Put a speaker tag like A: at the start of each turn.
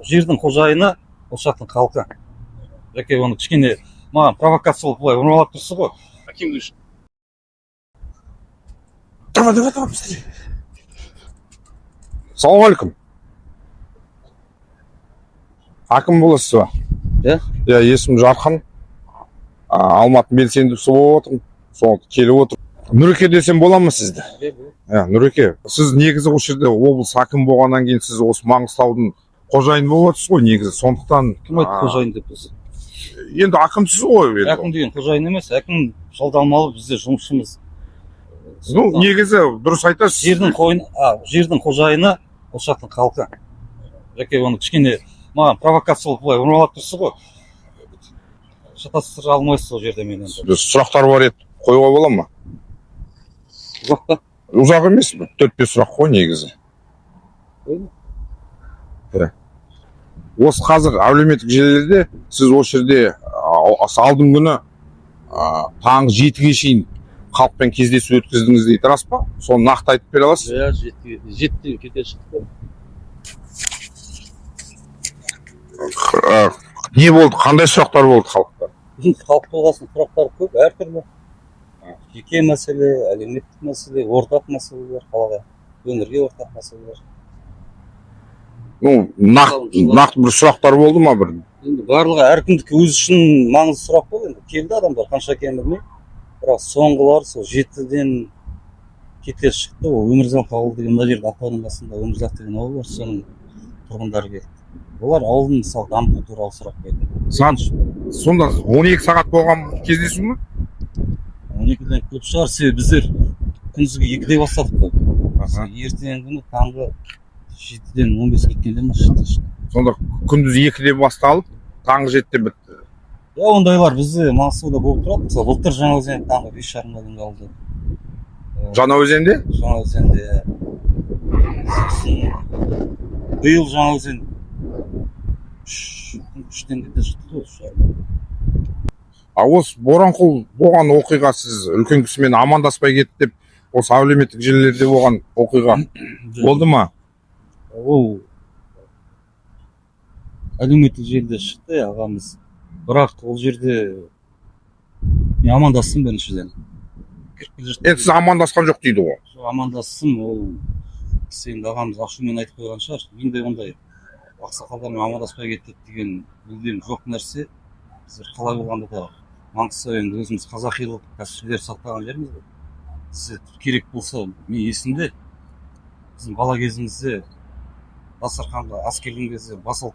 A: жердің қожайыны осы жақтың халқы. Жәке оны кішкене маған провокация болып былай ұрмалап тұрсыз ғой.
B: Аким Душ.
C: Давай, быстрее. Ассалаумағалейкум. Аким боласыз ба?
A: Иә,
C: есімім Жархан. Алматы белсендісі болып отырмын. Соны келіп отырмын. Нұреке десем бола ма сізді? Нұреке, сіз негізі осы жерде облыс әкім болғаннан кейін сіз осы Маңғыстаудың қожайыны болып отырсыз ғой негізі. Сондықтан
A: кім айтты қожайын деп біз?
C: енді әкімсіз ғой.
A: Әкім деген қожайын емес, әкім жалдамалы бізде жұмысшымыз.
C: Негізі дұрыс айтасыз.
A: Жердің қожайыны осы жақтың халқы. Жәке оны кішкене маған провокация болып былай ұрмалап тұрсыз ғой. Шатастыра алмайсыз ол жерде менен.
C: Сұрақтар бар еді, қоюға бола ма?
A: Ұзақ па?
C: Ұзақ емес, 4-5 сұрақ қой негізі. Осы қазір әлеуметтік желілерде сіз осы жерде алдың күні таңғы 7-ге шейін халықпен кездесу өткіздіңіз дейді, рас па? Соны нақты айтып бере аласыз?
A: Иә, 7-ге кете шықты.
C: Не болды? Қандай сұрақтар болды халықта?
A: Халық болғасын сұрақтар көп, әртүрлі. Жеке мәселе, әлеуметтік мәселе, ортақ мәселелер, қалаға, өңірге ортақ мәселелер.
C: Нақты бір сұрақтар болды ма бір?
A: Енді барлығы әркімдікі өзі үшін маңызды сұрақ болды. Енді келді адамдар, қанша екенін білмей. Бірақ соңғылар сол 7-ден кете шықты. Ол Өмірзақ ауылы деген мына жерде Ақтаудың басында Өмірзақ деген ауыл бар, соның тұрғындары келді. Олар ауылын мысалы дамыту туралы сұрақ қойды.
C: Сонда 12 сағат болған кездесу ме?
A: 12-ден көп шығар, себебі біздер күндізгі 2-де бастадық қой. Ертеңгі күні таңғы 7-ден 15-ге кеткенде шықты.
C: Сонда күндіз 2-де басталып, таңғы 7-де бітті.
A: Ондайлар бізде Маңғыстауда болып тұрады. Мысалы, былтыр Жаңаөзен таңғы 5:30-ға дейін алды.
C: Жаңаөзенде?
A: Жаңаөзенде. Биыл Жаңаөзен 3-тен кете шықты ғой.
C: Осы Боранқұл болған оқиға сіз үлкен кісімен амандаспай кетті деп, осы әлеуметтік желілерде болған оқиға болды ма?
A: Ол әлеуметтік желіде шықты ағамыз. Бірақ ол жерде мен амандастым біріншіден.
C: Сіз амандасқан жоқ дейді ғой.
A: Амандастым, ол кісі енді ағамыз ашумен айтып қойған шығар. Енді ондай ақсақалдармен амандаспай кеттік деген мүлдем жоқ нәрсе. Біздер қалай болғанда да Маңғыстау енді өзіміз қазақилық кәсіпшілер сақтаған жеріміз ғой. Сізге керек болса, мен есімде біздің бала кезімізде дастарханға ас келген кезде бас